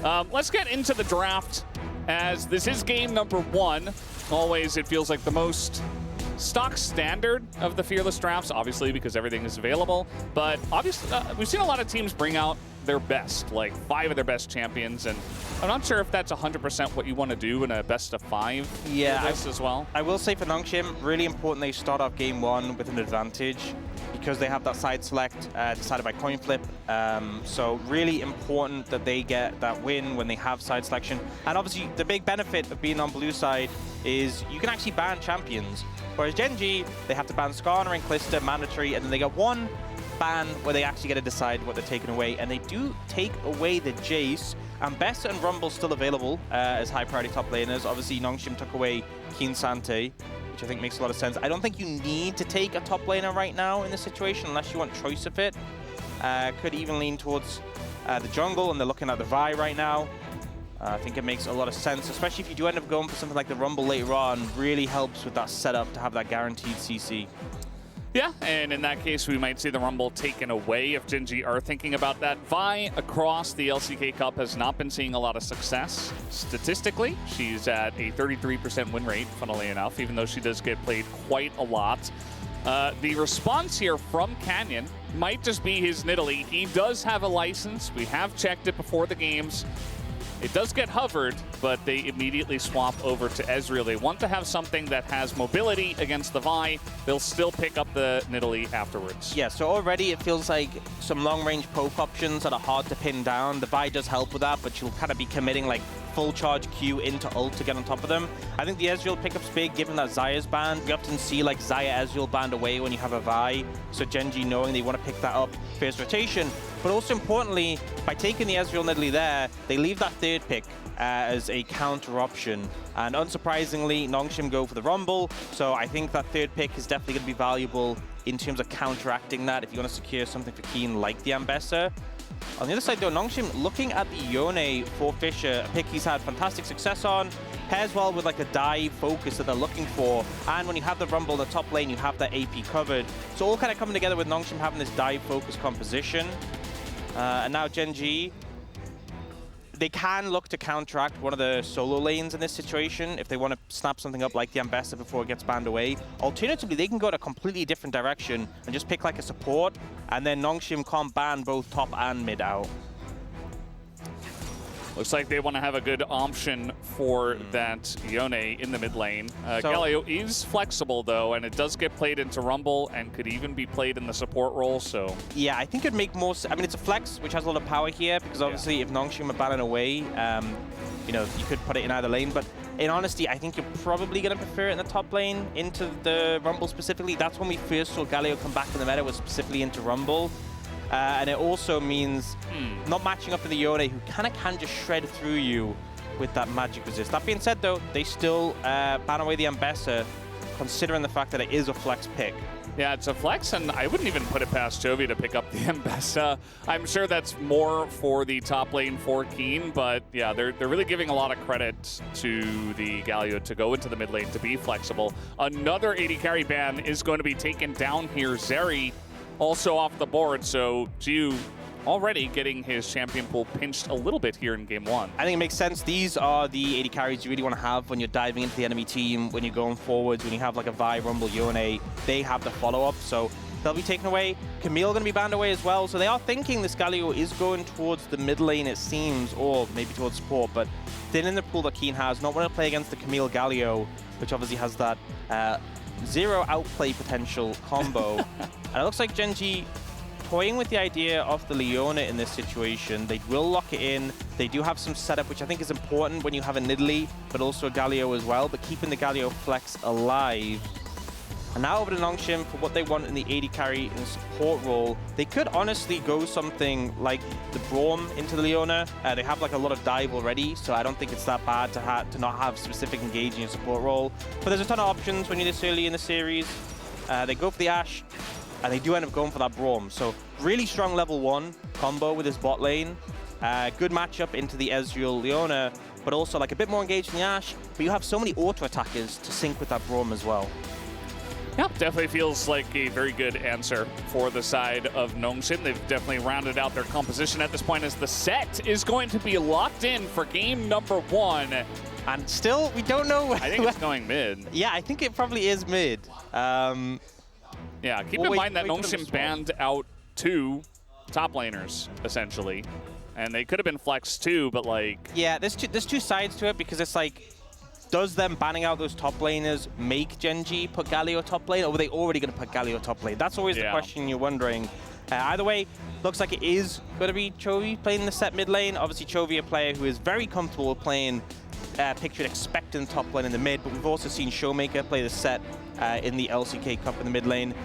Let's get into the draft, as this is game number 1. Always, it feels like the most stock standard of the Fearless drafts, obviously, because everything is available. But obviously, we've seen a lot of teams bring out their best, like 5 of their best champions, and I'm not sure if that's 100% what you want to do in a best of 5 list as well. I will say for Nongshim, really important they start off game 1 with an advantage, because they have that side select decided by coin flip. So really important that they get that win when they have side selection. And obviously the big benefit of being on blue side is you can actually ban champions. Whereas GENG, they have to ban Skarner and Clister, mandatory, and then they get one ban where they actually get to decide what they're taking away. And they do take away the Jace. Ambessa and Rumble still available as high priority top laners. Obviously Nongshim took away Keen Sante, which I think makes a lot of sense. I don't think you need to take a top laner right now in this situation unless you want choice of it. Could even lean towards the jungle, and they're looking at the Vi right now. I think it makes a lot of sense, especially if you do end up going for something like the Rumble later on. Really helps with that setup to have that guaranteed CC. Yeah, and in that case, we might see the Rumble taken away if GENG are thinking about that. Vi across the LCK Cup has not been seeing a lot of success. Statistically, she's at a 33% win rate, funnily enough, even though she does get played quite a lot. The response here from Canyon might just be his Nidalee. He does have a license. We have checked it before the games. It does get hovered, but they immediately swap over to Ezreal. They want to have something that has mobility against the Vi. They'll still pick up the Nidalee afterwards. Yeah, so already it feels like some long-range poke options that are hard to pin down. The Vi does help with that, but she'll kind of be committing like full charge Q into ult to get on top of them. I think the Ezreal pickup's big, given that Xayah's banned. We often see like Xayah Ezreal banned away when you have a Vi. So GENG knowing they want to pick that up first rotation. But also importantly, by taking the Ezreal Nidalee there, they leave that third pick as a counter option. And unsurprisingly, Nongshim go for the Rumble. So I think that third pick is definitely going to be valuable in terms of counteracting that if you want to secure something for Keen like the Ambessa. On the other side though, Nongshim looking at the Yone for Fisher, a pick he's had fantastic success on, pairs well with like a dive focus that they're looking for, and when you have the Rumble in the top lane, you have that AP covered. So all kind of coming together with Nongshim having this dive focus composition. And now GENG, they can look to counteract one of the solo lanes in this situation if they want to snap something up like the Ambessa before it gets banned away. Alternatively, they can go in a completely different direction and just pick like a support, and then Nongshim can't ban both top and mid out. Looks like they want to have a good option for that Yone in the mid lane. Galio is flexible though, and it does get played into Rumble and could even be played in the support role, so... Yeah, I think it'd make more sense. I mean, it's a flex, which has a lot of power here, because obviously if Nongshim are banning away, you know, you could put it in either lane, but in honesty, I think you're probably going to prefer it in the top lane into the Rumble specifically. That's when we first saw Galio come back in the meta, was specifically into Rumble. And it also means not matching up with the Yone, who kind of can just shred through you with that magic resist. That being said, though, they still ban away the Ambessa, considering the fact that it is a flex pick. Yeah, it's a flex, and I wouldn't even put it past Chovy to pick up the Ambessa. I'm sure that's more for the top lane for Keen, but yeah, they're really giving a lot of credit to the Galio to go into the mid lane to be flexible. Another 80 carry ban is going to be taken down here. Zeri also off the board, so Jiu already getting his champion pool pinched a little bit here in game 1. I think it makes sense. These are the 80 carries you really want to have when you're diving into the enemy team, when you're going forwards, when you have like a Vi, Rumble, Yone, they have the follow-up, so they'll be taken away. Camille going to be banned away as well, so they are thinking this Galio is going towards the mid lane, it seems, or maybe towards support, but then in the pool that Keen has, not want to play against the Camille Galio, which obviously has that zero outplay potential combo. And it looks like GENG toying with the idea of the Leona in this situation. They will lock it in. They do have some setup, which I think is important when you have a Nidalee, but also a Galio as well, but keeping the Galio flex alive. And now over to Nongshim for what they want in the 80 carry and support role. They could honestly go something like the Braum into the Leona. They have like a lot of dive already, so I don't think it's that bad to not have specific engaging in support role. But there's a ton of options when you're this early in the series. They go for the Ashe, and they do end up going for that Braum. So really strong level 1 combo with his bot lane. Good matchup into the Ezreal Leona, but also like a bit more engaged in the Ashe. But you have so many auto attackers to sync with that Braum as well. Yeah, definitely feels like a very good answer for the side of Nongshim. They've definitely rounded out their composition at this point as the set is going to be locked in for game number 1. And still, we don't know. I think it's going mid. Yeah, I think it probably is mid. Yeah, keep in mind that Nongshim banned out 2 top laners, essentially. And they could have been flexed too, but like... Yeah, there's two sides to it, because it's like, does them banning out those top laners make GENG put Galio top lane, or were they already going to put Galio top lane? That's always the question you're wondering. Either way, looks like it is going to be Chovy playing the set mid lane. Obviously, Chovy, a player who is very comfortable playing pictured expectant top lane in the mid, but we've also seen Showmaker play the set in the LCK Cup in the mid lane.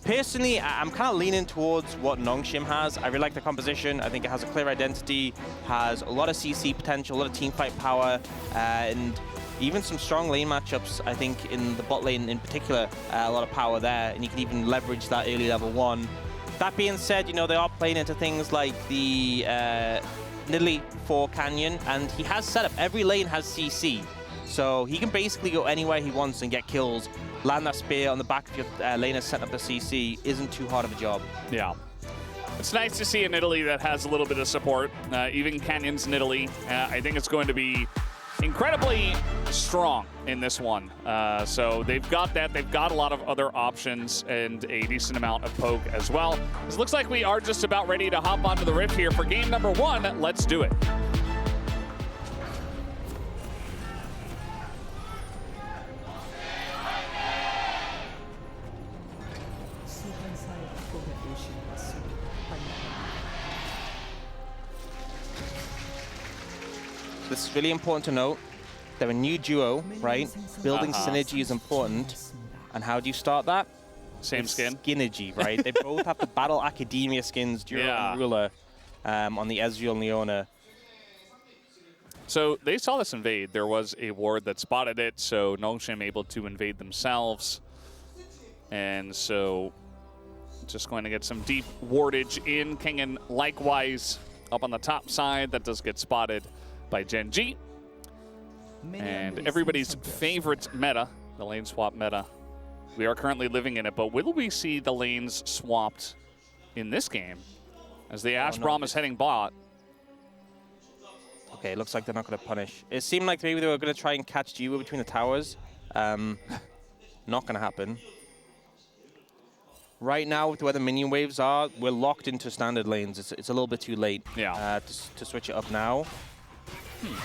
Personally, I'm kind of leaning towards what Nongshim has. I really like the composition. I think it has a clear identity, has a lot of CC potential, a lot of teamfight power, and even some strong lane matchups. I think in the bot lane in particular, a lot of power there, and you can even leverage that early level 1. That being said, you know, they are playing into things like the Nidalee for Canyon, and he has set up. Every lane has CC, so he can basically go anywhere he wants and get kills. Land that spear on the back of your laner, set up the CC isn't too hard of a job. Yeah. It's nice to see a Nidalee that has a little bit of support. Even Canyon's Nidalee, I think it's going to be incredibly strong in this one. So they've got that. They've got a lot of other options and a decent amount of poke as well. It looks like we are just about ready to hop onto the rift here for game number 1. Let's do it. This is really important to note. They're a new duo, right? Building synergy is important. And how do you start that? Same skin. Skinergy, right? They both have the Battle Academia skins, Duro and Ruler, on the Ezreal and Leona. So they saw this invade. There was a ward that spotted it, so Nongshim able to invade themselves. And so just going to get some deep wardage in. Kengan likewise up on the top side. That does get spotted by GENG. And everybody's favorite meta, the lane swap meta. We are currently living in it, but will we see the lanes swapped in this game? As the Ash Braum is heading bot. Okay, looks like they're not going to punish. It seemed like maybe they were going to try and catch Jiwa between the towers. Not going to happen. Right now, with where the minion waves are, we're locked into standard lanes. It's a little bit too late to switch it up now.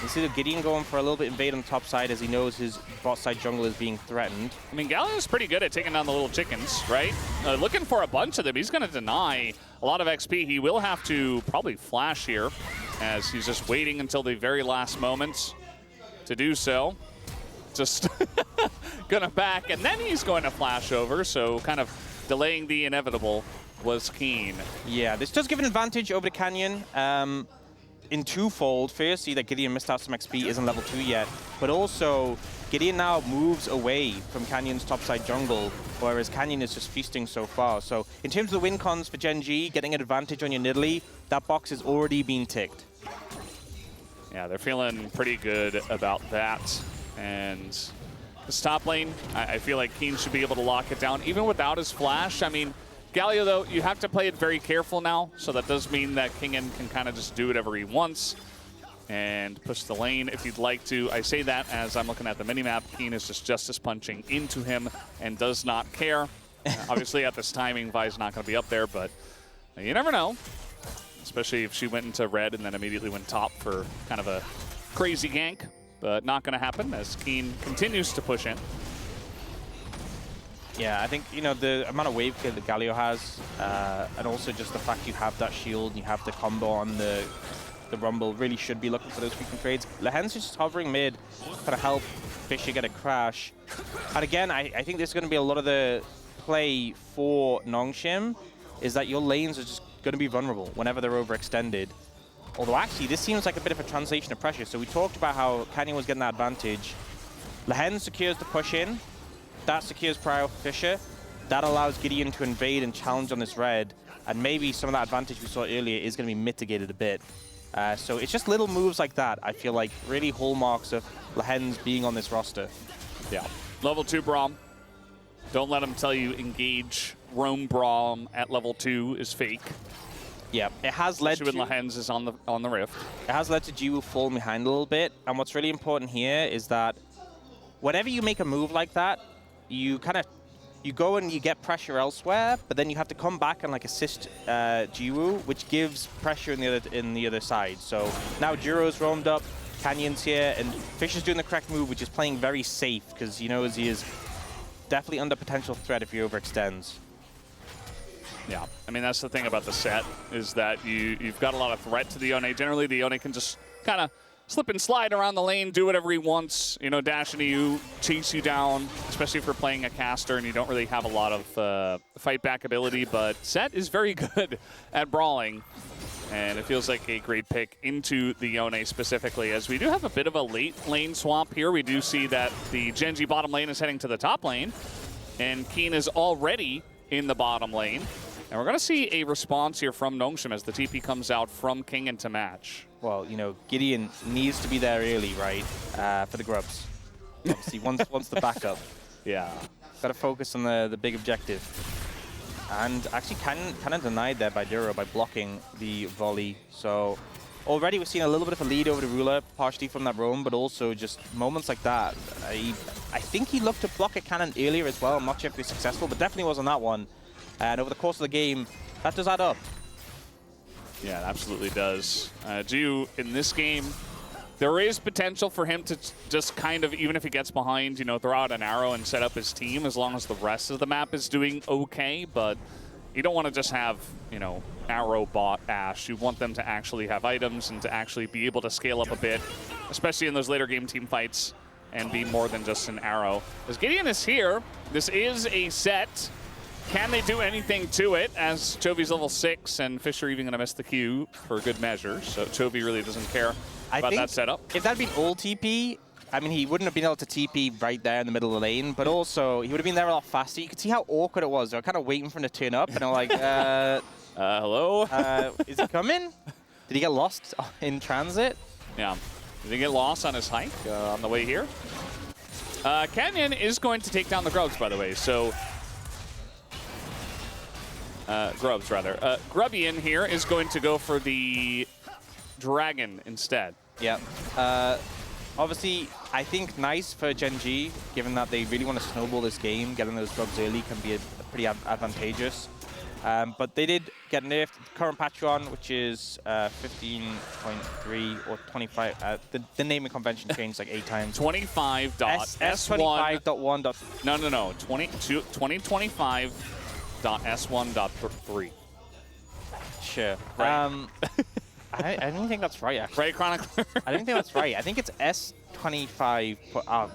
You see the Gideon going for a little bit invade on the top side as he knows his bot side jungle is being threatened. I mean, Galio's pretty good at taking down the little chickens, right? Looking for a bunch of them. He's going to deny a lot of XP. He will have to probably flash here as he's just waiting until the very last moments to do so. Just going to back, and then he's going to flash over, so kind of delaying the inevitable was keen. Yeah, this does give an advantage over the Canyon. In twofold. First, see that Gideon missed out some XP, isn't level 2 yet, but also Gideon now moves away from Canyon's topside jungle, whereas Canyon is just feasting so far. So in terms of the win cons for GENG, getting an advantage on your Nidalee, that box is already being ticked. Yeah, they're feeling pretty good about that. And this top lane, I feel like Keen should be able to lock it down, even without his flash. I mean, Galio, though, you have to play it very careful now, so that does mean that Kengan can kind of just do whatever he wants and push the lane if he'd like to. I say that as I'm looking at the minimap. Keen is just Justice punching into him and does not care. Obviously, at this timing, Vi's not going to be up there, but you never know, especially if she went into red and then immediately went top for kind of a crazy gank, but not going to happen as Keen continues to push in. Yeah, I think, you know, the amount of wave kill that Galio has, and also just the fact you have that shield and you have the combo on the Rumble really should be looking for those frequent trades. Lehen's just hovering mid, trying to help Fisher get a crash. And again, I think there's going to be a lot of the play for Nongshim is that your lanes are just going to be vulnerable whenever they're overextended. Although actually, this seems like a bit of a translation of pressure. So we talked about how Canyon was getting that advantage. Lehen secures the push in. That secures Prio for Fisher. That allows Gideon to invade and challenge on this red. And maybe some of that advantage we saw earlier is going to be mitigated a bit. So it's just little moves like that, I feel like, really hallmarks of Lehen's being on this roster. Yeah. Level 2 Braum. Don't let them tell you engage Roam Braum at level 2 is fake. Yeah, it has led Especially to... when Lahens is on the Rift. It has led to Jiwoo falling behind a little bit. And what's really important here is that whenever you make a move like that, you go and you get pressure elsewhere, but then you have to come back and like assist Jiwoo, which gives pressure in the other side. So now Juro's roamed up, Canyon's here, and Fisher's doing the correct move, which is playing very safe because he knows he is definitely under potential threat if he overextends. Yeah, I mean, that's the thing about the set, is that you've got a lot of threat to the Yone. Generally, the Yone can just kind of slip and slide around the lane, do whatever he wants, you know, dash into you, chase you down, especially if you're playing a caster and you don't really have a lot of fight back ability. But Set is very good at brawling, and it feels like a great pick into the Yone specifically, as we do have a bit of a late lane swap here. We do see that the Genji bottom lane is heading to the top lane, and Keen is already in the bottom lane. And we're going to see a response here from Nongshim as the TP comes out from King into match. Well, you know, Gideon needs to be there early, right, for the grubs. Obviously, once the backup. Yeah. Got to focus on the big objective. And actually kind of denied there by Duro by blocking the volley. So already we're seeing a little bit of a lead over the Ruler, partially from that roam, but also just moments like that. I think he looked to block a cannon earlier as well. I'm not sure if he was successful, but definitely was on that one. And over the course of the game, that does add up. Yeah, it absolutely does. Jiwoo, in this game, there is potential for him to just kind of, even if he gets behind, you know, throw out an arrow and set up his team as long as the rest of the map is doing okay. But you don't want to just have, you know, arrow bot Ashe. You want them to actually have items and to actually be able to scale up a bit, especially in those later game team fights, and be more than just an arrow. As Gideon is here, this is a set. Can they do anything to it, as Chovy's level 6 and Fisher even going to miss the Q for good measure, so Chovy really doesn't care about that setup. If that had been old TP, I mean, he wouldn't have been able to TP right there in the middle of the lane, but also he would have been there a lot faster. You could see how awkward it was. They were kind of waiting for him to turn up, and I'm like, hello? Is he coming? Did he get lost in transit? Yeah. Did he get lost on his hike on the way here? Canyon is going to take down the Grubs, by the way, so... Grubs, rather. Grubbian here is going to go for the Dragon instead. Yeah. Obviously, I think nice for GENG, given that they really want to snowball this game. Getting those Grubs early can be pretty advantageous. But they did get nerfed. Current patch on, which is 15.3 or 25. The naming convention changed like 8 times. 25.s1. No. 2025.s1.3. Sure. Right. I don't think that's right, actually. Right, Chronicler? I don't think that's right. I think it's S25,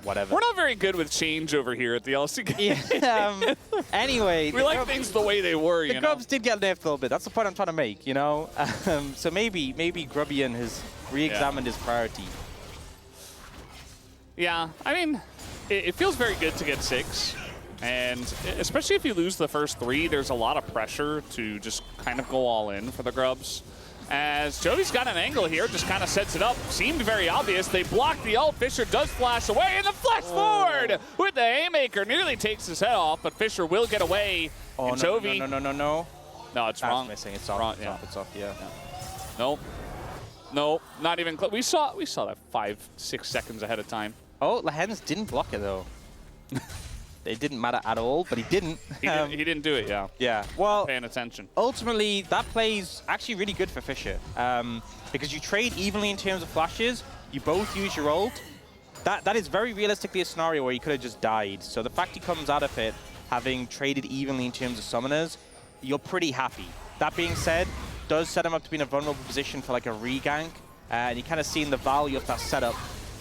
whatever. We're not very good with change over here at the LCK. Yeah, anyway. We like things the way they were, you know? The Grubs did get nerfed a little bit. That's the point I'm trying to make, you know? So maybe Grubbian has re-examined his priority. Yeah, I mean, it feels very good to get 6. And especially if you lose the first 3, there's a lot of pressure to just kind of go all in for the Grubs. As Jody's got an angle here, just kind of sets it up. Seemed very obvious. They block the ult. Fisher does flash away, and the flash forward with the haymaker. Nearly takes his head off, but Fisher will get away. Oh, and no. No, it's wrong. Missing. It's off. Wrong, It's off, yeah. Nope. Nope, not even close. We saw that 5-6 seconds ahead of time. Oh, Lahens didn't block it, though. It didn't matter at all, but he didn't. He didn't do it, yeah. Yeah, well, paying attention. Ultimately, that play's actually really good for Fisher because you trade evenly in terms of flashes. You both use your ult. That is very realistically a scenario where he could have just died. So the fact he comes out of it having traded evenly in terms of summoners, you're pretty happy. That being said, does set him up to be in a vulnerable position for like a regank, and you kind of seeing the value of that setup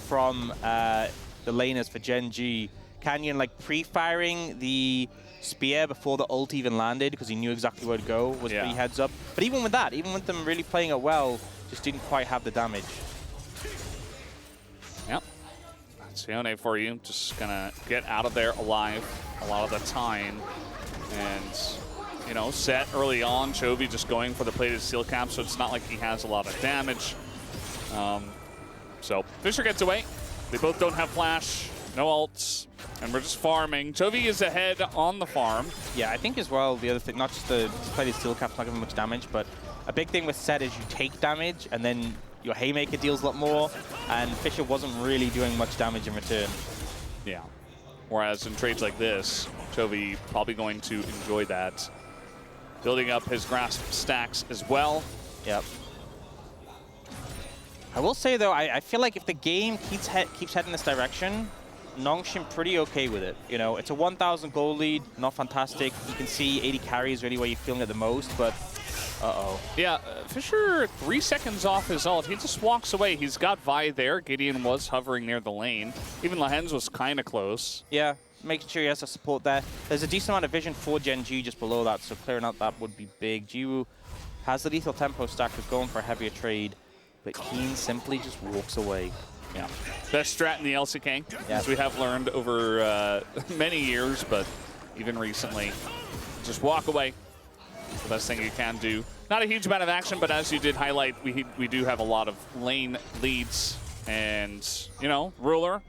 from the laners for GENG. Canyon like pre-firing the spear before the ult even landed because he knew exactly where to go, was pretty heads up. But even with that, even with them really playing it well, just didn't quite have the damage. Yep. That's Yone for you. Just gonna get out of there alive a lot of the time. And, you know, set early on. Chovy just going for the plated steel cap, so it's not like he has a lot of damage. So Fisher gets away. They both don't have flash. No ults, and we're just farming. Chovy is ahead on the farm. Yeah, I think as well, the other thing, not just the play the steel cap's not giving much damage, but a big thing with Set is you take damage, and then your Haymaker deals a lot more, and Fisher wasn't really doing much damage in return. Yeah. Whereas in trades like this, Chovy probably going to enjoy that. Building up his grasp stacks as well. Yep. I will say, though, I feel like if the game keeps heading this direction, Nongshim pretty okay with it. You know, it's a 1,000 goal lead, not fantastic. You can see 80 carries really where you're feeling it the most, but uh-oh. Yeah, Fisher 3 seconds off his ult. He just walks away. He's got Vi there. Gideon was hovering near the lane. Even Lehens was kind of close. Yeah, making sure he has the support there. There's a decent amount of vision for GENG just below that, so clearing out that would be big. Jiwoo has the lethal tempo stack, was going for a heavier trade, but Keen simply just walks away. Yeah, best strat in the LCK, yeah, as we have learned over many years, but even recently. Just walk away. The best thing you can do. Not a huge amount of action, but as you did highlight, we do have a lot of lane leads. And, you know, Ruler,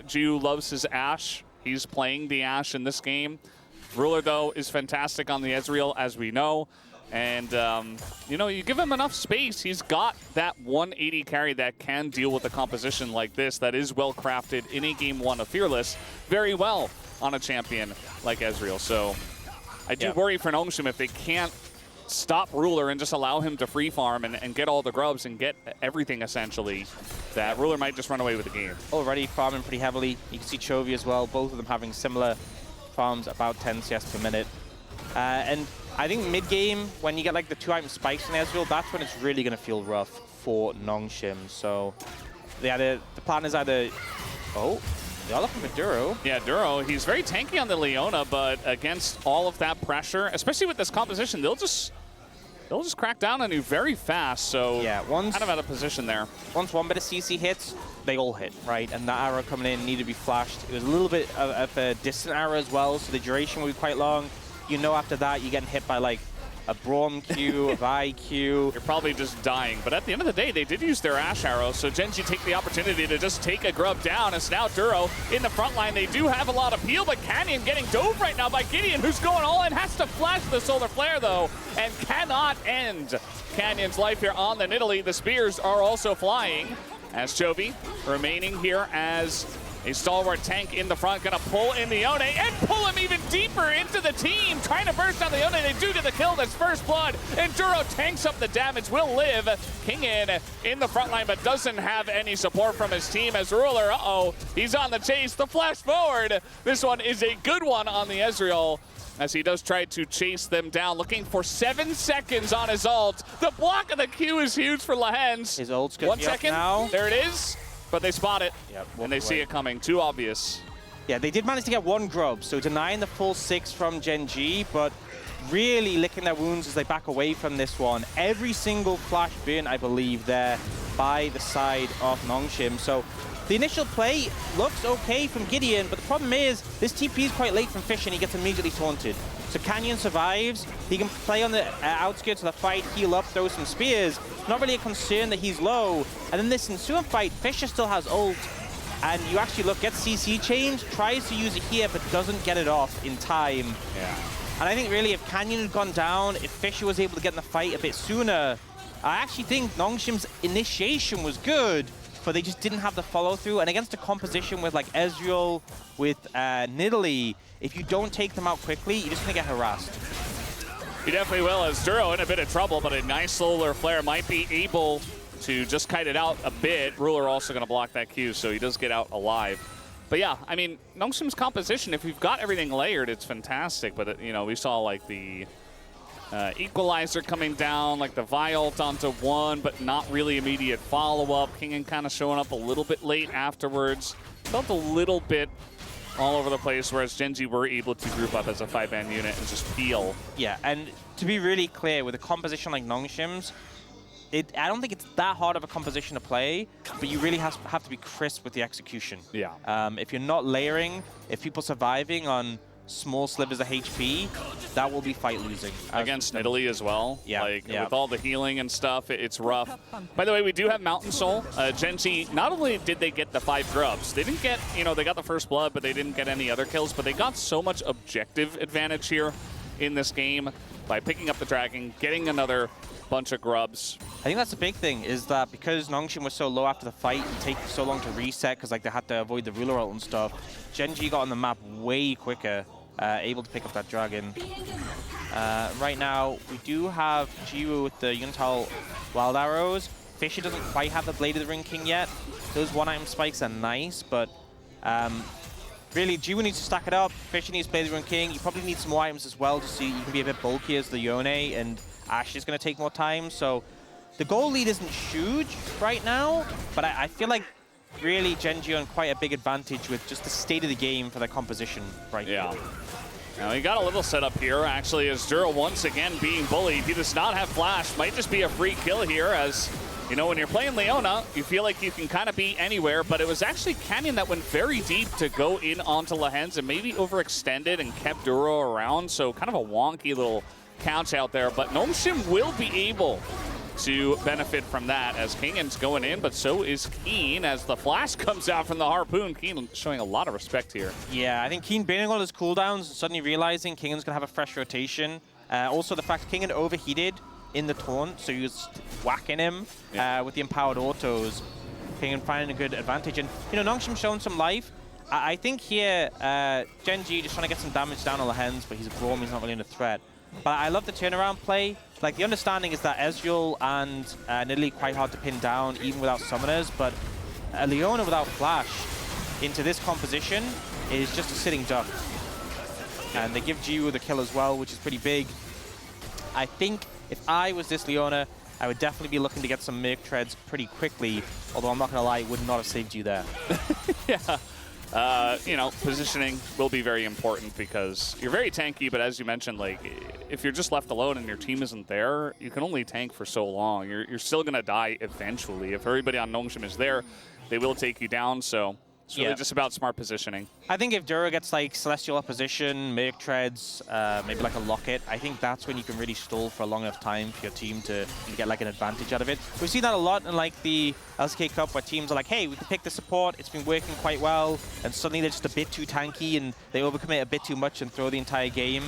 Jiwoo loves his Ashe. He's playing the Ashe in this game. Ruler, though, is fantastic on the Ezreal, as we know. And, you know, you give him enough space, he's got that 180 carry that can deal with a composition like this that is well-crafted in a Game 1 of Fearless very well on a champion like Ezreal. So I do worry for Nongshim if they can't stop Ruler and just allow him to free farm and get all the grubs and get everything, essentially, that Ruler might just run away with the game. Already farming pretty heavily. You can see Chovy as well, both of them having similar farms, about 10 CS per minute. And I think mid-game, when you get like the 2-item spikes in Ezreal, that's when it's really going to feel rough for Nongshim. So yeah, the plan is either... Oh, they are looking for Duro. Yeah, Duro, he's very tanky on the Leona, but against all of that pressure, especially with this composition, they'll just crack down on you very fast. So yeah, kind of out of position there. Once one bit of CC hits, they all hit, right? And that arrow coming in needed to be flashed. It was a little bit of a distant arrow as well, so the duration will be quite long. You know, after that, you're getting hit by like a Braum Q, a Vi Q. You're probably just dying. But at the end of the day, they did use their Ashe arrow, so GENG take the opportunity to just take a grub down. It's now Duro in the front line. They do have a lot of peel, but Canyon getting dove right now by Gideon, who's going all in. Has to flash the Solar Flare, though, and cannot end Canyon's life here on the Nidalee. The spears are also flying, as Chovy remaining here as a stalwart tank in the front, gonna pull in the Yone and pull him even deeper into the team. Trying to burst down the Yone. They do get the kill. That's first blood. And Duro tanks up the damage. Will live. King in the front line, but doesn't have any support from his team as Ruler. He's on the chase. The flash forward. This one is a good one on the Ezreal, as he does try to chase them down, looking for 7 seconds on his ult. The block of the Q is huge for Lehens. His ult's gonna be 1 second. Now. There it is. But they spot it, and they see away. it coming. Too obvious. Yeah, they did manage to get one grub, so denying the full 6 from GENG, but really licking their wounds as they back away from this one. Every single flash burn, I believe, there by the side of Nongshim. So the initial play looks okay from Gideon, but the problem is this TP is quite late from Fish and he gets immediately taunted. So Canyon survives. He can play on the outskirts of the fight, heal up, throw some spears. Not really a concern that he's low. And then this ensuing fight, Fisher still has ult. And you actually look, gets CC change, tries to use it here, but doesn't get it off in time. Yeah. And I think really if Canyon had gone down, if Fisher was able to get in the fight a bit sooner, I actually think Nongshim's initiation was good, but they just didn't have the follow-through. And against a composition with like Ezreal, with Nidalee, if you don't take them out quickly, you're just gonna get harassed. He definitely will, as Duro in a bit of trouble, but a nice Solar Flare might be able to just kite it out a bit. Ruler also gonna block that Q, so he does get out alive. But yeah, I mean, Nongshim's composition, if you've got everything layered, it's fantastic. But, you know, we saw like the Equalizer coming down, like the Vi ult onto one, but not really immediate follow-up. Kingen kind of showing up a little bit late afterwards. Felt a little bit all over the place, whereas GENG were able to group up as a 5-man unit and just peel. Yeah, and to be really clear, with a composition like Nongshim's, I don't think it's that hard of a composition to play, but you really have to be crisp with the execution. Yeah. If you're not layering, if people are surviving on small slivers of HP, that will be fight losing. Against Italy as well. Yeah. Like, with all the healing and stuff, it's rough. By the way, we do have Mountain Soul. GENG, not only did they get the 5 grubs, they didn't get, they got the first blood, but they didn't get any other kills, but they got so much objective advantage here in this game by picking up the dragon, getting another bunch of grubs. I think that's the big thing, is that because Nongshim was so low after the fight, it takes so long to reset because like they had to avoid the ruler ult and stuff. GENG got on the map way quicker, able to pick up that dragon. Right now, we do have Jiwoo with the Yuntal Wild Arrows. Fisher doesn't quite have the Blade of the Ring King yet. Those one-item spikes are nice, but really, Jiwoo needs to stack it up. Fisher needs Blade of the Ring King. You probably need some more items as well, just so you can be a bit bulky as the Yone, and Ashe is going to take more time. So the goal lead isn't huge right now, but I feel like really GENG on quite a big advantage with just the state of the game for their composition right now. Now he got a little setup here, actually, as Duro once again being bullied. He does not have flash. Might just be a free kill here, as when you're playing Leona, you feel like you can kind of be anywhere, but it was actually Canyon that went very deep to go in onto Lehens and maybe overextended and kept Duro around, so kind of a wonky little couch out there, but Nongshim will be able to benefit from that as Kingan's going in, but so is Keen as the flash comes out from the Harpoon. Keen showing a lot of respect here. Yeah, I think Keen bailing all his cooldowns and suddenly realizing Kingan's going to have a fresh rotation. Also, the fact Kingan overheated in the taunt, so he was whacking him with the empowered autos. Kingan finding a good advantage. And, Nongshim showing some life. I think here, GENG just trying to get some damage down on the Lehens, but he's a Braum, he's not really in a threat. But I love the turnaround play. Like, the understanding is that Ezreal and Nidalee quite hard to pin down, even without summoners, but Leona without flash into this composition is just a sitting duck. And they give Jiwoo the kill as well, which is pretty big. I think if I was this Leona, I would definitely be looking to get some Merc Treads pretty quickly, although I'm not going to lie, would not have saved you there. Yeah. Positioning will be very important because you're very tanky, but as you mentioned, like, if you're just left alone and your team isn't there, you can only tank for so long. You're still going to die eventually. If everybody on Nongshim is there, they will take you down, so it's really just about smart positioning. I think if Duro gets, like, Celestial Opposition, Merc Treads, maybe, like, a Locket, I think that's when you can really stall for a long enough time for your team to get, like, an advantage out of it. We've seen that a lot in, like, the LCK Cup where teams are like, hey, we can pick the support, it's been working quite well, and suddenly they're just a bit too tanky and they overcommit a bit too much and throw the entire game.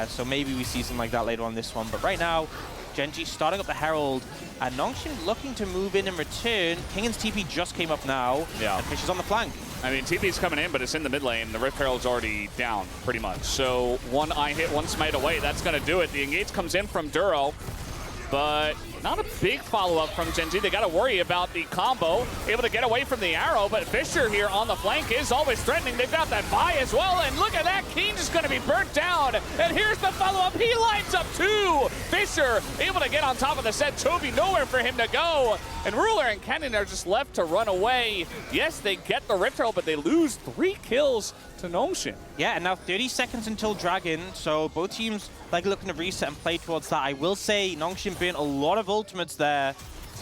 So maybe we see something like that later on this one. But right now, GENG starting up the Herald, and Nongshim looking to move in and return. Kingan's TP just came up now, and Fisher's on the flank. I mean, TP's coming in, but it's in the mid lane. The Rift Herald's already down, pretty much. So one eye hit, one smite away. That's going to do it. The engage comes in from Duro, but not a big follow-up from GENG. They got to worry about the combo. Able to get away from the arrow, but Fisher here on the flank is always threatening. They've got that buy as well, and look at that. Keen just going to be burnt down, and here's the follow-up. He lines up two. Fisher able to get on top of the set. Toby, nowhere for him to go, and Ruler and Cannon are just left to run away. Yes, they get the Rift Herald, but they lose 3 kills to Nongshim. Yeah, and now 30 seconds until Dragon, so both teams like looking to reset and play towards that. I will say Nongshim burnt a lot of ultimates there,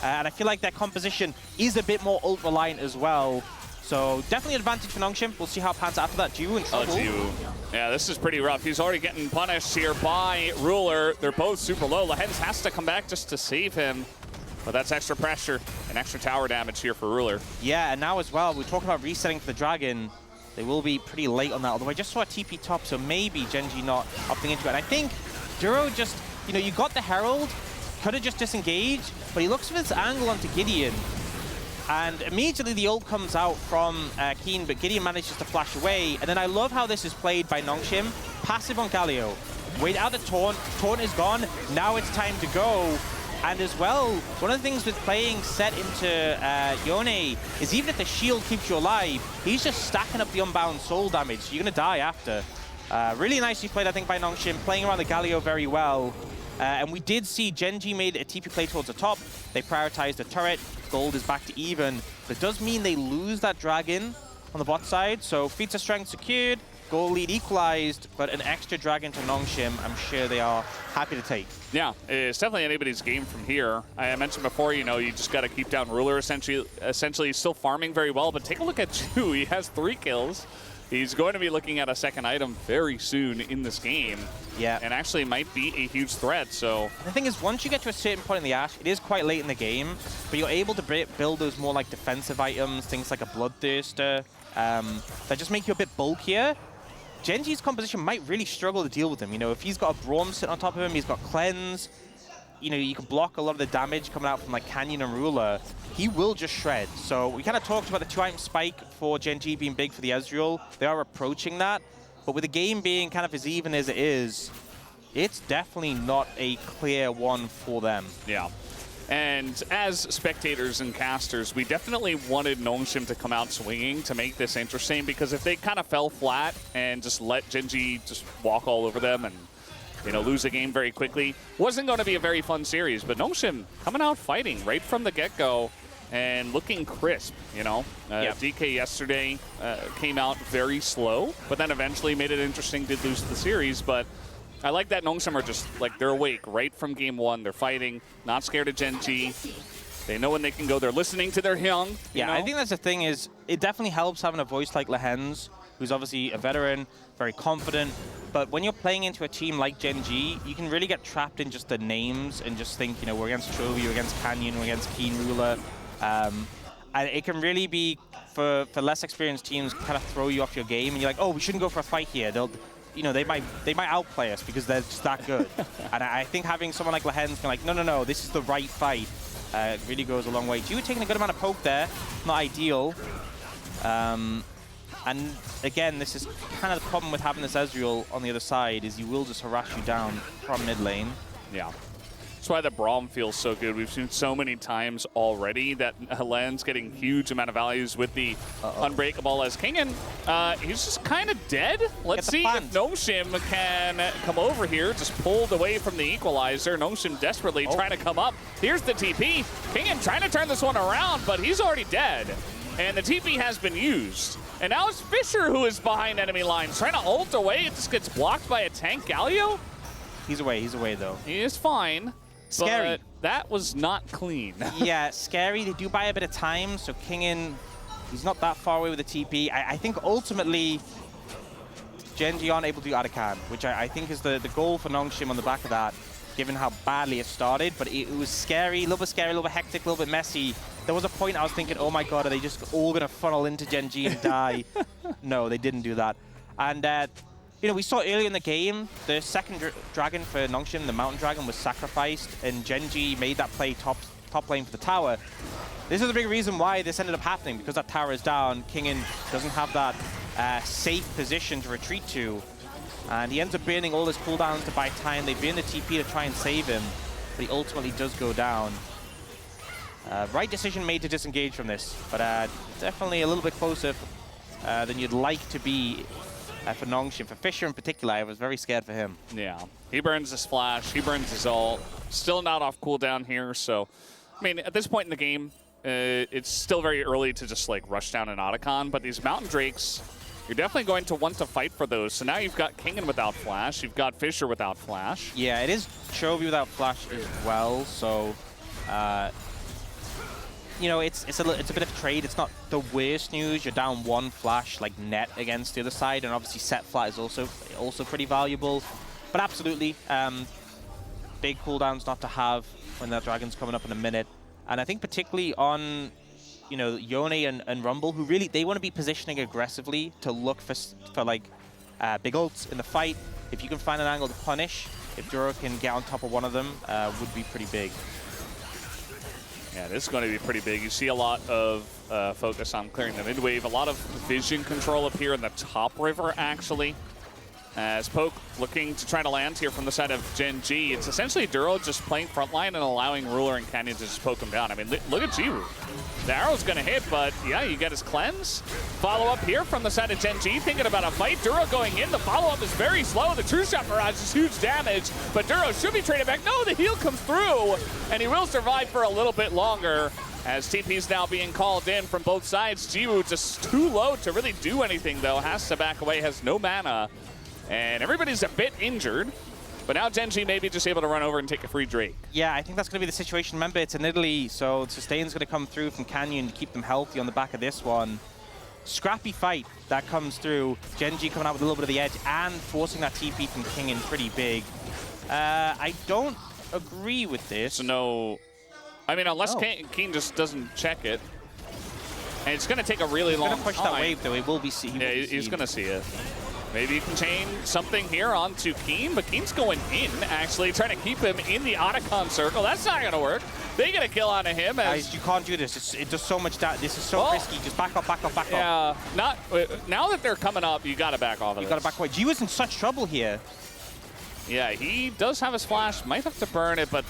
and I feel like their composition is a bit more ult reliant as well. So definitely an advantage for Nongshim. We'll see how it pans after that. Jiwoo in trouble. Jiwoo. Yeah, this is pretty rough. He's already getting punished here by Ruler. They're both super low. Lehens has to come back just to save him. But that's extra pressure and extra tower damage here for Ruler. Yeah, and now as well, we're talking about resetting for the Dragon. They will be pretty late on that, although I just saw a TP top, so maybe GENG not opting into it. And I think Duro just, you got the Herald, could have just disengaged, but he looks for this angle onto Gideon. And immediately the ult comes out from Keen, but Gideon manages to flash away. And then I love how this is played by Nongshim. Passive on Galio. Wait out the taunt. Taunt is gone. Now it's time to go. And as well, one of the things with playing set into Yone is even if the shield keeps you alive, he's just stacking up the unbound soul damage. So you're going to die after. Really nicely played, I think, by Nongshim, playing around the Galio very well. And we did see GENG made a TP play towards the top. They prioritized the turret. Gold is back to even. But it does mean they lose that Dragon on the bot side. So feats of strength secured. Goal lead equalized, but an extra Dragon to Nongshim, I'm sure they are happy to take. Yeah, it's definitely anybody's game from here. I mentioned before, you just got to keep down Ruler, essentially. He's still farming very well, but take a look at Jiwoo. He has 3 kills. he's going to be looking at a second item very soon in this game. Yeah. And actually might be a huge threat, so... The thing is, once you get to a certain point in the Ashe, it is quite late in the game, but you're able to build those more like defensive items, things like a Bloodthirster, that just make you a bit bulkier. GENG's composition might really struggle to deal with him. You know, if he's got a Braum sitting on top of him, he's got Cleanse, you know, you can block a lot of the damage coming out from like Canyon and Ruler, he will just shred. So we kind of talked about the 2-item spike for GENG being big for the Ezreal. They are approaching that. But with the game being kind of as even as it is, it's definitely not a clear one for them. Yeah. And as spectators and casters, we definitely wanted Nongshim to come out swinging to make this interesting, because if they kind of fell flat and just let GENG just walk all over them and, you know, lose a game very quickly, wasn't going to be a very fun series. But Nongshim coming out fighting right from the get-go and looking crisp, you know. DK yesterday came out very slow, but then eventually made it interesting, did lose the series. But I like that Nongshim are just, like, they're awake right from game one. They're fighting, not scared of GENG. They know when they can go. They're listening to their Hyung. Yeah, I think that's the thing is, it definitely helps having a voice like Lehen's, who's obviously a veteran, very confident. But when you're playing into a team like GENG, you can really get trapped in just the names and just think, you know, we're against Chovy, we're against Canyon, we're against Keen Ruler. And it can really be, for less experienced teams, kind of throw you off your game. And you're like, oh, we shouldn't go for a fight here. They'll, you know, they might outplay us because they're just that good. And I think having someone like Lehen's like, no, this is the right fight, really goes a long way. You were taking a good amount of poke there, not ideal. And again, this is kind of the problem with having this Ezreal on the other side, is you will just harass you down from mid lane. Yeah. That's why the Braum feels so good. We've seen so many times already that Helen's getting huge amount of values with the Unbreakable as Kingen. He's just kind of dead. Let's see if Nongshim can come over here. Just pulled away from the equalizer. Nongshim desperately trying to come up. Here's the TP. Kingen trying to turn this one around, but he's already dead. And the TP has been used. And now it's Fisher who is behind enemy lines, trying to ult away. It just gets blocked by a tank Galio. He's away though. He is fine. Scary. But that was not clean. Yeah, scary. They do buy a bit of time, so Kingen, he's not that far away with the TP. I think ultimately, GENG aren't able to do Arakan, which I think is the goal for Nongshim on the back of that, given how badly it started. But it was scary, a little bit scary, a little bit hectic, a little bit messy. There was a point I was thinking, oh my god, are they just all going to funnel into GENG and die? No, they didn't do that. And you know, we saw earlier in the game, the second dragon for Nongshim, the Mountain Dragon, was sacrificed, and GENG made that play top lane for the tower. This is the big reason why this ended up happening, because that tower is down. Kingen doesn't have that safe position to retreat to, and he ends up burning all his cooldowns to buy time. They burn the TP to try and save him, but he ultimately does go down. Right decision made to disengage from this, but definitely a little bit closer than you'd like to be. For Nongshim, for Fisher in particular, I was very scared for him. Yeah, he burns his flash, he burns his ult. Still not off cooldown here, so I mean, at this point in the game, it's still very early to just like rush down an Otacon, but these Mountain Drakes, you're definitely going to want to fight for those. So now you've got Kingen without flash, you've got Fisher without flash. Yeah, it is Chovy without flash as well, so you know, it's a bit of trade. It's not the worst news. You're down one flash like net against the other side, and obviously set flat is also pretty valuable. But absolutely, big cooldowns not to have when that dragon's coming up in a minute. And I think particularly on, you know, Yone and Rumble, who really, they want to be positioning aggressively to look for like big ults in the fight. If you can find an angle to punish, if Duro can get on top of one of them, would be pretty big. Yeah, this is going to be pretty big. You see a lot of focus on clearing the mid wave. A lot of vision control up here in the top river, actually. As Poke looking to try to land here from the side of GENG. It's essentially Duro just playing frontline and allowing Ruler and Canyon to just poke him down. I mean, look at Jiwoo. The arrow's going to hit, but yeah, you get his cleanse. Follow up here from the side of GENG, thinking about a fight. Duro going in. The follow-up is very slow. The True Shot Barrage is huge damage, but Duro should be traded back. No, the heal comes through, and he will survive for a little bit longer. As TP's now being called in from both sides. Jiwoo just too low to really do anything, though. Has to back away, has no mana. And everybody's a bit injured. But now GENG may be just able to run over and take a free Drake. Yeah, I think that's going to be the situation. Remember, it's in Italy, so Sustain's going to come through from Canyon to keep them healthy on the back of this one. scrappy fight that comes through. GENG coming out with a little bit of the edge and forcing that TP from King in pretty big. I don't agree with this. So no, I mean, unless King just doesn't check it. And it's going to take a really long time. He's going to push that wave, though. He will be seen. Yeah, he's going to see it. Maybe you can chain something here onto Keen, but Keen's going in, actually, trying to keep him in the Otacon circle. That's not going to work. They get a kill onto him. Guys, you can't do this. It does so much damage. This is so risky. Just back up, back up, back up. Yeah, now that they're coming up, you got to back off of it. You got to back away. G was in such trouble here. Yeah, he does have his flash. Might have to burn it, but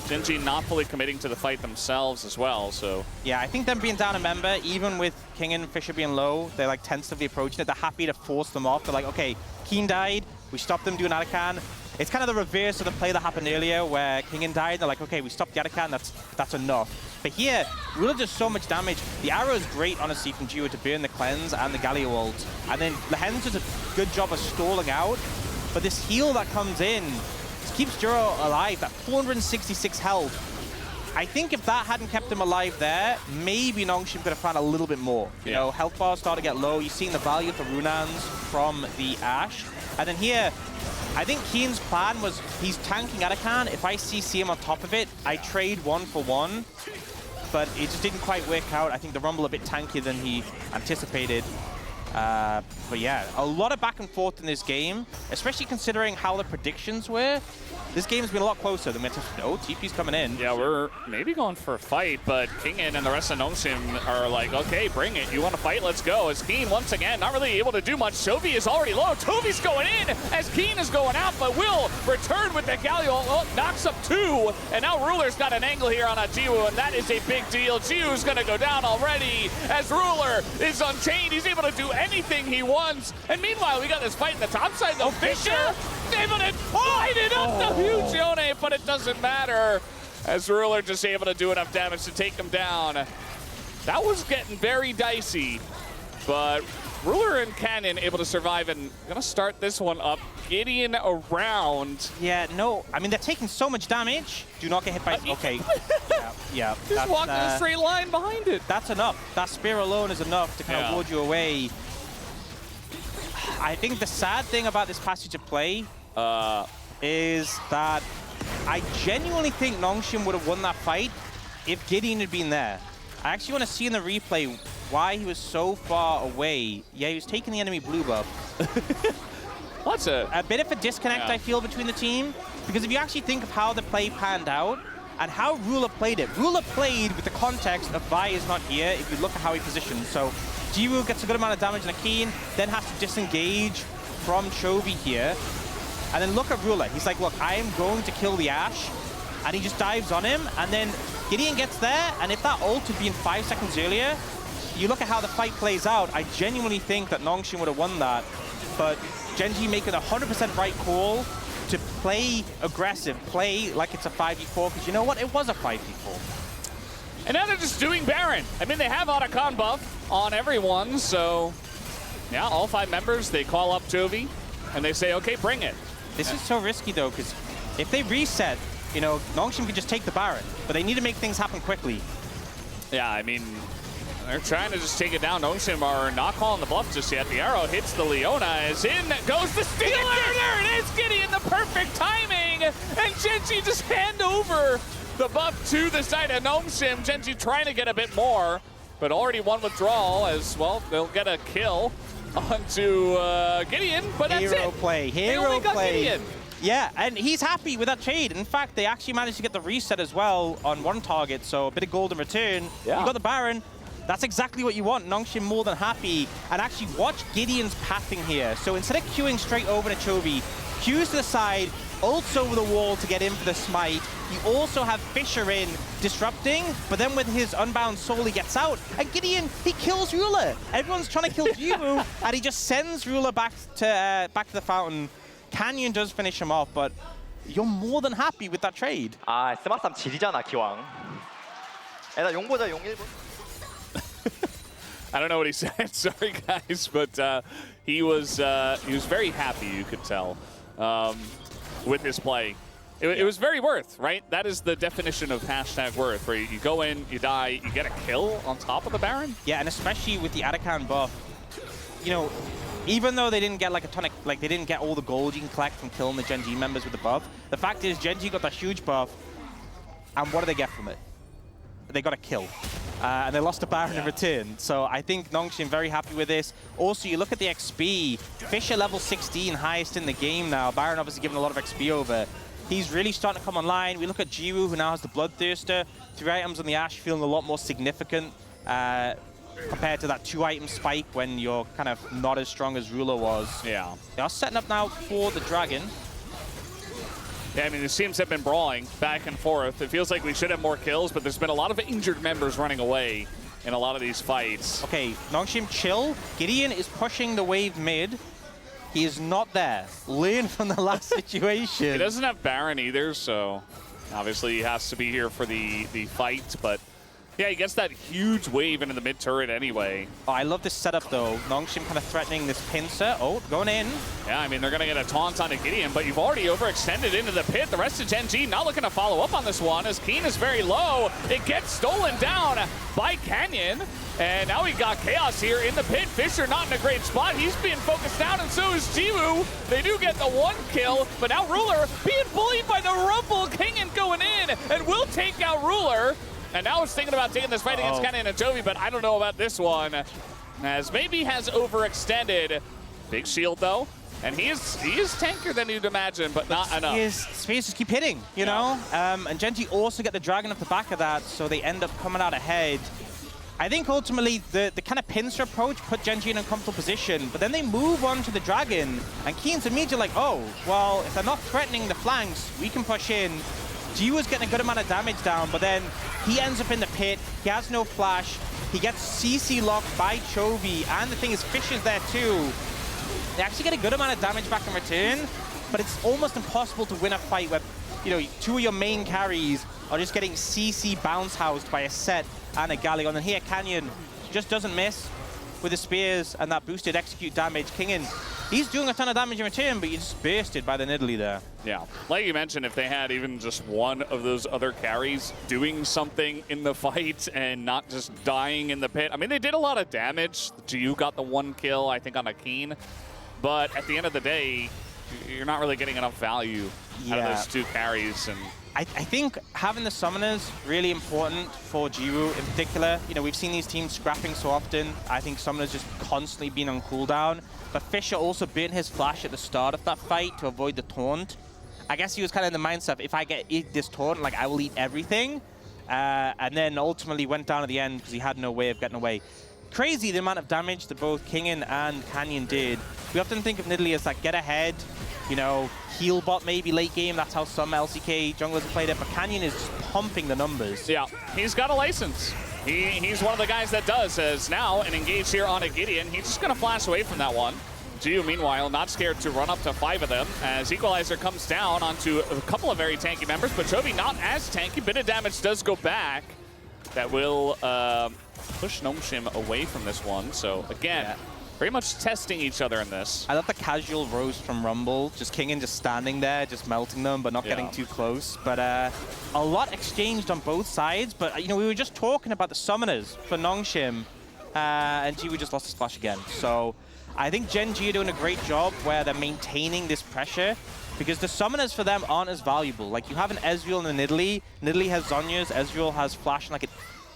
GENG not fully committing to the fight themselves as well, so. Yeah, I think them being down a member, even with King and Fisher being low, they're like tentatively approaching it. They're happy to force them off. They're like, okay, Keen died. We stopped them doing Adakan. It's kind of the reverse of the play that happened earlier where Kingen died. They're like, okay, we stopped the Adakan. That's enough. But here, Ruler does so much damage. The arrow is great, honestly, from Gio to burn the cleanse and the Galio ult. And then Lehen does a good job of stalling out. But this heal that comes in keeps Juro alive, that 466 health. I think if that hadn't kept him alive there, maybe Nongshim could have found a little bit more. You know, health bars start to get low. You're seeing the value of the Runans from the Ashe. And then here, I think Keen's plan was he's tanking Adakan. If I CC him on top of it, I trade 1-for-1. But it just didn't quite work out. I think the Rumble a bit tankier than he anticipated. But yeah, a lot of back and forth in this game, especially considering how the predictions were. This game's been a lot closer than we anticipated. Oh, TP's coming in. Yeah, we're maybe going for a fight, but Kingen and the rest of Nongshim are like, okay, bring it. You want to fight? Let's go. As Keen, once again, not really able to do much. Tovi is already low. Tovi's going in as Keen is going out, but will return with the Galio. Oh, knocks up 2, and now Ruler's got an angle here on a Jiwoo, and that is a big deal. Jiwoo's going to go down already as Ruler is unchained. He's able to do anything he wants. And meanwhile, we got this fight in the top side, though. Fisher able to light it up the huge Yone, but it doesn't matter as Ruler just able to do enough damage to take him down. That was getting very dicey, but Ruler and Cannon able to survive and gonna start this one up. Gideon around. Yeah, no, I mean, they're taking so much damage. Do not get hit by, okay. yeah. Just walk in a straight line behind it. That's enough. That spear alone is enough to kind of ward you away. I think the sad thing about this passage of play is that I genuinely think Nongshim would have won that fight if Gideon had been there. I actually want to see in the replay why he was so far away. Yeah, he was taking the enemy blue buff. What's a bit of a disconnect, I feel, between the team. Because if you actually think of how the play panned out and how Ruler played it, Ruler played with the context of Vi is not here if you look at how he positioned. So Jiwoo gets a good amount of damage on a Keen, then has to disengage from Chovy here. And then look at Ruler. He's like, look, I am going to kill the Ashe. And he just dives on him. And then Gideon gets there. And if that ult had been 5 seconds earlier, you look at how the fight plays out. I genuinely think that Nongshim would have won that. But GENG making a 100% right call to play aggressive, play like it's a 5v4. Because you know what? It was a 5v4. And now they're just doing Baron. I mean, they have Otacon buff on everyone, so yeah, all 5 members, they call up Chovy, and they say, okay, bring it. This is so risky, though, because if they reset, you know, Nongshim could just take the Baron, but they need to make things happen quickly. Yeah, I mean, they're trying to just take it down. Nongshim are not calling the bluff just yet. The arrow hits the Leona, as in goes the stealer. There it is, Gideon, the perfect timing, and GENG just hand over the buff to the side of Nongshim. GENG trying to get a bit more, but already one withdrawal as well. They'll get a kill onto Gideon, but that's it. Hero play. Hero play. Gideon. Yeah, and he's happy with that trade. In fact, they actually managed to get the reset as well on one target, so a bit of gold in return. Yeah. You got the Baron. That's exactly what you want. Nongshim more than happy. And actually watch Gideon's pathing here. So instead of queuing straight over to Chovy, queues to the side, ults over the wall to get in for the smite. You also have Fisher in disrupting, but then with his unbound soul, he gets out. And Gideon, he kills Ruler. Everyone's trying to kill Jiwoo, and he just sends Ruler back to the fountain. Canyon does finish him off, but you're more than happy with that trade. 아, 스마트함 지리잖아, 기왕. 나 용 보자, 용 1분. I don't know what he said, sorry guys, but he was very happy, you could tell, with his play. It was very worth, right? That is the definition of hashtag worth, where you go in, you die, you get a kill on top of the Baron. Yeah, and especially with the Adakan buff, you know, even though they didn't get like a ton of, like they didn't get all the gold you can collect from killing the Gen G members with the buff, the fact is Gen G got that huge buff, and what do they get from it? They got a kill. And they lost a Baron in return. So I think Nongshim very happy with this. Also, you look at the XP, Fisher level 16, highest in the game now. Baron obviously given a lot of XP over. He's really starting to come online. We look at Jiwoo, who now has the Bloodthirster. 3 items on the Ashe, feeling a lot more significant compared to that 2-item spike when you're kind of not as strong as Ruler was. Yeah. They are setting up now for the Dragon. Yeah, I mean, these teams have been brawling back and forth. It feels like we should have more kills, but there's been a lot of injured members running away in a lot of these fights. Okay, Nongshim, chill. Gideon is pushing the wave mid. He is not there. Learn from the last situation. He doesn't have Baron either, so obviously he has to be here for the fight, but yeah, he gets that huge wave into the mid turret anyway. Oh, I love this setup though. Nongshim kind of threatening this pincer. Oh, going in. Yeah, I mean, they're going to get a taunt onto Gideon, but you've already overextended into the pit. The rest of Gen G not looking to follow up on this one, as Keen is very low. It gets stolen down by Canyon, and now we got Chaos here in the pit. Fisher not in a great spot. He's being focused down, and so is Jiwoo. They do get the 1 kill, but now Ruler being bullied by the Rumble. Canyon going in, and will take out Ruler. And now he's thinking about taking this fight against Canyon and Jovi, but I don't know about this one, as maybe has overextended. Big shield, though. And he is tankier than you'd imagine, but not enough. His space just keep hitting, you know? And Gen G also get the Dragon off the back of that, so they end up coming out ahead. I think ultimately the kind of pincer approach put Gen G in a comfortable position, but then they move on to the Dragon, and Keen's immediately like, oh, well, if they're not threatening the flanks, we can push in. Jiwoo's getting a good amount of damage down, but then he ends up in the pit. He has no flash. He gets CC locked by Chovy, and the thing is, Fisher's there too. They actually get a good amount of damage back in return, but it's almost impossible to win a fight where, you know, 2 of your main carries are just getting CC bounce housed by a Set and a Galleon. And here, Canyon just doesn't miss with the spears and that boosted execute damage. Kingen, he's doing a ton of damage in return, but you're just bursted by the Nidalee there. Yeah, like you mentioned, if they had even just one of those other carries doing something in the fight and not just dying in the pit. I mean, they did a lot of damage. Jiwoo got the 1 kill, I think, on a Keen. But at the end of the day, you're not really getting enough value out of those 2 carries. And I think having the summoners really important for Jiwoo in particular. You know, we've seen these teams scrapping so often. I think summoners just constantly being on cooldown. But Fisher also burnt his flash at the start of that fight to avoid the taunt. I guess he was kind of in the mindset, if I eat this taunt, like, I will eat everything. And then ultimately went down at the end because he had no way of getting away. Crazy the amount of damage that both Kingen and Canyon did. We often think of Nidalee as that get ahead, you know, heal bot maybe late game. That's how some LCK junglers have played it. But Canyon is just pumping the numbers. Yeah, he's got a license. He's one of the guys that does, as now an engage here on a Gideon. He's just going to flash away from that one. Jiwoo, meanwhile, not scared to run up to 5 of them, as Equalizer comes down onto a couple of very tanky members, but Chovy not as tanky. Bit of damage does go back. That will push Nongshim away from this one. So, again, very much testing each other in this. I love the casual roast from Rumble. Just Kingen just standing there, just melting them, but not getting too close. But a lot exchanged on both sides. But, you know, we were just talking about the summoners for Nongshim, and Jiwoo just lost his flash again. So I think Gen G are doing a great job where they're maintaining this pressure, because the summoners for them aren't as valuable. Like, you have an Ezreal and a Nidalee. Nidalee has Zhonya's. Ezreal has flash and like a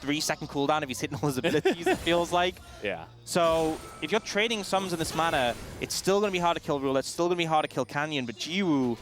3-second cooldown if he's hitting all his abilities, it feels like. Yeah. So if you're trading sums in this manner, it's still going to be hard to kill Ruler. It's still going to be hard to kill Canyon. But Jiwoo,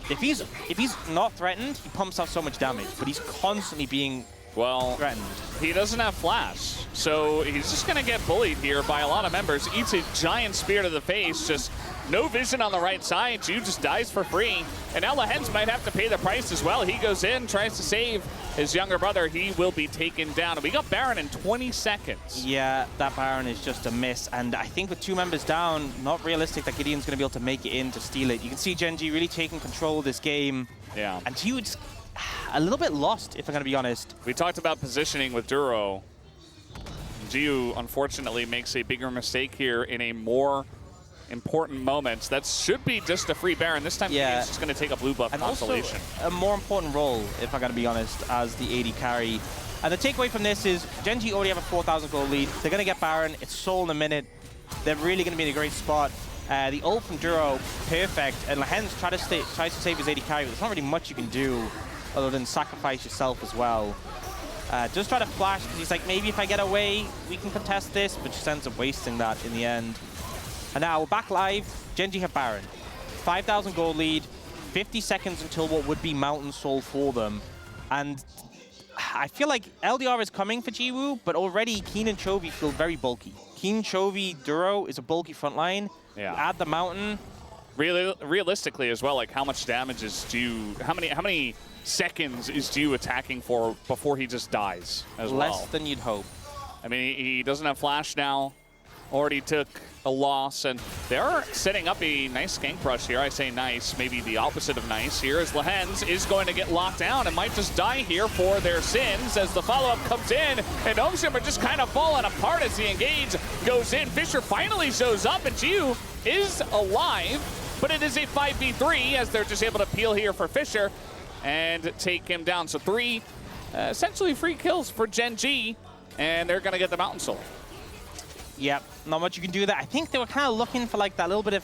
if he's not threatened, he pumps out so much damage. But he's constantly being threatened. He doesn't have flash, so he's just going to get bullied here by a lot of members. Eats a giant spear to the face, just no vision on the right side. Jiwoo just dies for free. And now Lehens might have to pay the price as well. He goes in, tries to save his younger brother. He will be taken down. And we got Baron in 20 seconds. Yeah, that Baron is just a miss. And I think with 2 members down, not realistic that Gideon's going to be able to make it in to steal it. You can see Gen G really taking control of this game. Yeah. And Jiwoo just a little bit lost, if I'm going to be honest. We talked about positioning with Duro. Jiwoo, unfortunately, makes a bigger mistake here in a more important moments. That should be just a free Baron. This time, Yeah. he's just going to take a blue buff And constellation. also a more important role, if I gotta be honest, as the AD carry. And the takeaway from this is GENG already have a 4,000 gold lead. They're gonna get Baron. It's Soul in a minute. They're really gonna be in a great spot. The ult from Duro, perfect. And Lahen's tries to save his AD carry, but there's not really much you can do other than sacrifice yourself as well. Just try to flash, because he's like, maybe if I get away, we can contest this, but just ends up wasting that in the end. And now we're back live. GENG have Baron. 5,000 gold lead, 50 seconds until what would be Mountain Soul for them. And I feel like LDR is coming for Jiwoo, but already Keen and Chovy feel very bulky. Keen, Chovy, Duro is a bulky front line. Yeah. Add the Mountain. Realistically as well, like how much damage is due, how many seconds is due attacking for before he just dies as well? Less than you'd hope. I mean, he doesn't have flash now. Already took a loss, and they're setting up a nice gank rush here. I say nice, maybe the opposite of nice here, as Lahen's is going to get locked down and might just die here for their sins as the follow-up comes in, and Ongshim are just kind of falling apart as the engage goes in. Fisher finally shows up, and Jiu is alive, but it is a 5v3 as they're just able to peel here for Fisher and take him down. So 3 essentially free kills for GENG, and they're going to get the Mountain Soul. Yep, not much you can do there. I think they were kind of looking for like that little bit of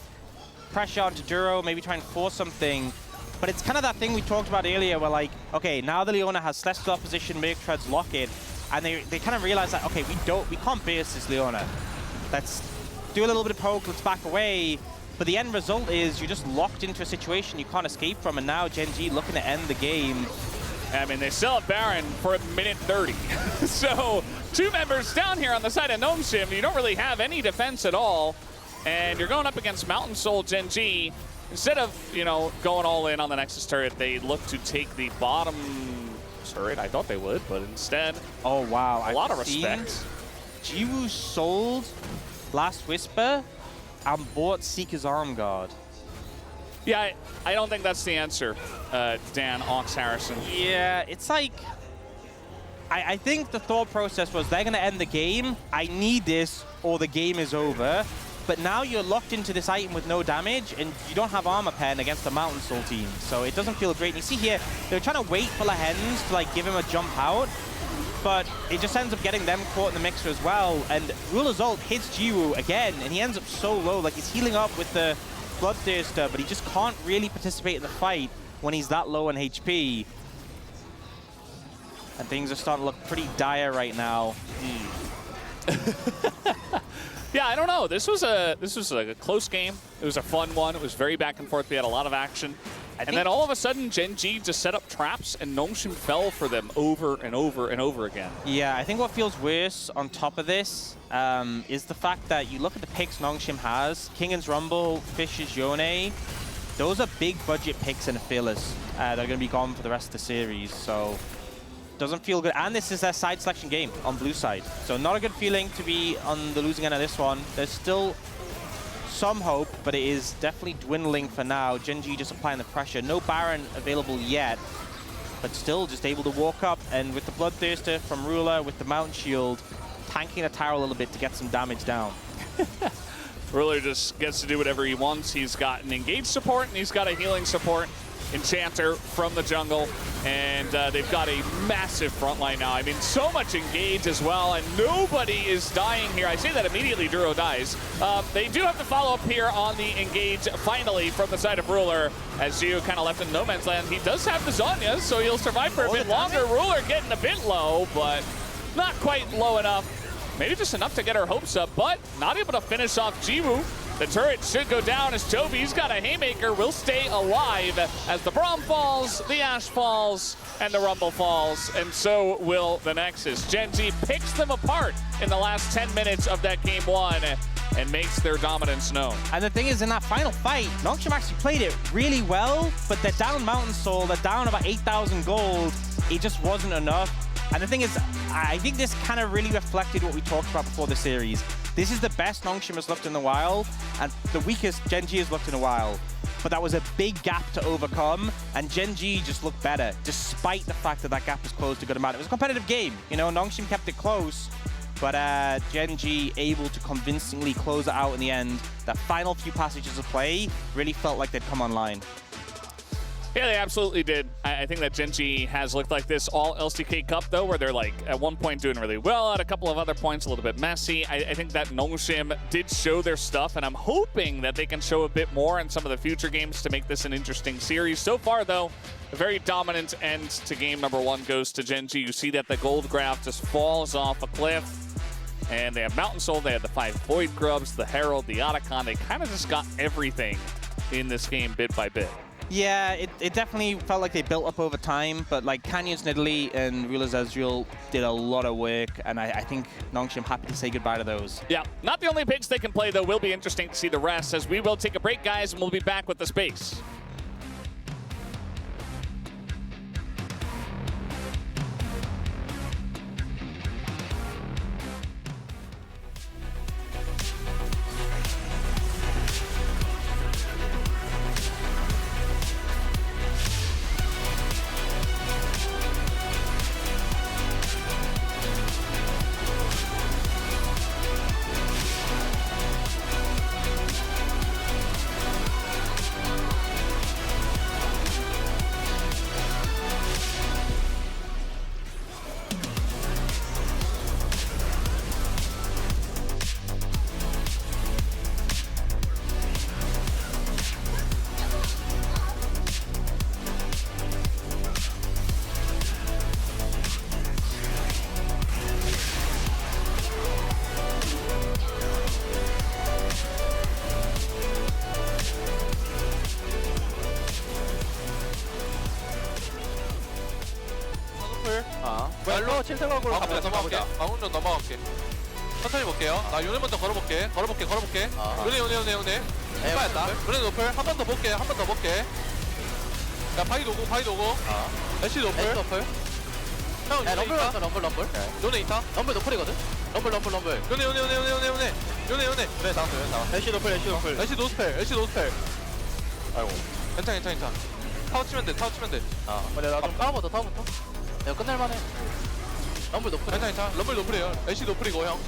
pressure onto Duro, maybe try and force something. But it's kind of that thing we talked about earlier where like, okay, now the Leona has Celestial Opposition, Merc Treads, lock it, and they kind of realize that, okay, we can't burst this Leona. Let's do a little bit of poke, let's back away. But the end result is you're just locked into a situation you can't escape from, and now GENG looking to end the game. I mean, they still have Baron for a minute 30. So 2 members down here on the side of Gnome-Sim. You don't really have any defense at all. And you're going up against Mountain Soul GENG. Instead of, you know, going all in on the Nexus turret, they look to take the bottom turret. I thought they would, but instead, Oh, wow. a lot of respect. Jiwoo sold Last Whisper and bought Seeker's Arm Guard. Yeah, I don't think that's the answer, Dan Ox Harrison. Yeah, it's like, I think the thought process was they're going to end the game. I need this or the game is over. But now you're locked into this item with no damage and you don't have armor pen against the Mountain Soul team. So it doesn't feel great. And you see here, they're trying to wait for Lahen's to like give him a jump out. But it just ends up getting them caught in the mixer as well. And Ruler's ult hits Jiwoo again and he ends up so low. Like he's healing up with the Bloodthirster, but he just can't really participate in the fight when he's that low on HP. And things are starting to look pretty dire right now. Yeah, I don't know. This was like a close game. It was a fun one. It was very back and forth. We had a lot of action. And then all of a sudden, GENG just set up traps, and Gnome-Sim fell for them over and over and over again. Yeah, I think what feels worse on top of this is the fact that you look at the picks Gnome-Sim has. Kingan's Rumble, Fish's Yone. Those are big budget picks in a Fearless. They're going to be gone for the rest of the series, so doesn't feel good. And this is their side selection game on blue side. So not a good feeling to be on the losing end of this one. There's still some hope, but it is definitely dwindling for now. GENG just applying the pressure. No Baron available yet, but still just able to walk up. And with the Bloodthirster from Ruler, with the Mountain Shield, tanking a tower a little bit to get some damage down. Ruler just gets to do whatever he wants. He's got an engage support, and he's got a healing support. Enchanter from the jungle, and they've got a massive front line now. I mean, so much engage as well, and nobody is dying here. I say that immediately Duro dies. They do have to follow up here on the engage, finally, from the side of Ruler, as Gio kind of left in no man's land. He does have the Zhonya's, so he'll survive for a bit longer. Ruler getting a bit low, but not quite low enough. Maybe just enough to get her hopes up, but not able to finish off Jiwoo. The turret should go down as Chovy—he's got a haymaker, will stay alive as the Braum falls, the Ashe falls, and the Rumble falls, and so will the Nexus. GENG picks them apart in the last 10 minutes of that game one and makes their dominance known. And the thing is, in that final fight, Gnome-Sim actually played it really well, but they're down Mountain Soul, they're down about 8,000 gold. It just wasn't enough. And the thing is, I think this kind of really reflected what we talked about before the series. This is the best Gnome-Sim has looked in a while, and the weakest GENG has looked in a while. But that was a big gap to overcome, and GENG just looked better, despite the fact that that gap was closed a good amount. It was a competitive game. You know, Gnome-Sim kept it close, but GENG able to convincingly close it out in the end. The final few passages of play really felt like they'd come online. Yeah, they absolutely did. I think that GENG has looked like this all LCK Cup, though, where they're like at one point doing really well, at a couple of other points a little bit messy. I think that Nongshim did show their stuff, and I'm hoping that they can show a bit more in some of the future games to make this an interesting series. So far, though, a very dominant end to game number 1 goes to GENG. You see that the gold graph just falls off a cliff, and they have Mountain Soul, they have the 5 Void Grubs, the Herald, the Otacon. They kind of just got everything in this game bit by bit. Yeah, it definitely felt like they built up over time, but like Canyons Nidalee and Rulers Ezreal did a lot of work, and I think Nongshim happy to say goodbye to those. Yeah, not the only picks they can play, though. Will be interesting to see the rest, as we will take a break, guys, and we'll be back with the space. 말로 칠 생각으로 가보자, 넘어갈게. 마운 좀 넘어갈게. 천천히 볼게요. 나 요네 먼저 걸어볼게. 걸어볼게. 요네. 빠졌다. 요네 노플. 한 번 더 볼게. 한 번 더 볼게. 야, 바이도 오고. 애쉬 노플. 형, 야, 요네 럼블 있다. 왔어, 럼블. 요네 있다. 럼블 노플이거든? 럼블. 요네. 그래, 나왔어. 애쉬 노플. 애쉬 노스펠. 아이고. 괜찮아. 타워 치면 돼. 근데 나좀 타워부터. 이거 끝낼만해. 럼블 노플. 괜찮아. 럼블 노플이에요. 애쉬 노플이고, 형.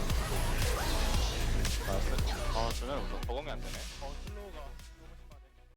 아, 저는 적응이 안 되네. 슬로우가.